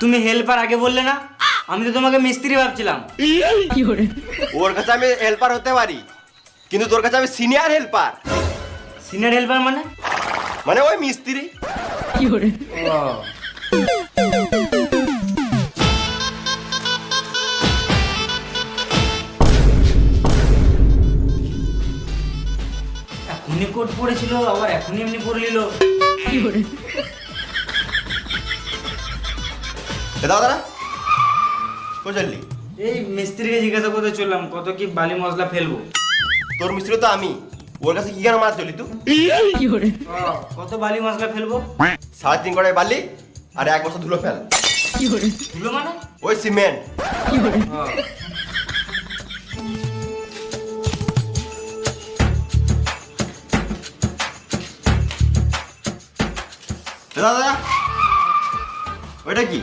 তুমি হেল্পার আগে বললে না? আমি তো তোমাকে মিস্ত্রি ভাবছিলাম। ওর কাছে আমি হেল্পার হতে পারি, কিন্তু তোর কাছে আমি সিনিয়র হেল্পার। সিনিয়র হেল্পার মানে? মানে ওই মিস্ত্রি। ও, এখনই কোট পড়েছিল, আবার এখনই এমনি পরে নিল। দাদা কই চললি? এই মিস্ত্রিকে জিজ্ঞাসা করতে চললাম কত কি বালি মশলা ফেলবো। তোর মিস্ত্রি তো আমি, ওর কাছে কি কেন মার চলি তুই? ও, কত বালি মশলা ফেলবো? 3.5 কড়াই বালি আর 1 বস্তা ধুলো ফেল। ধুলো মানে? ওই সিমেন্ট। ও, দাদা ওইটা কি?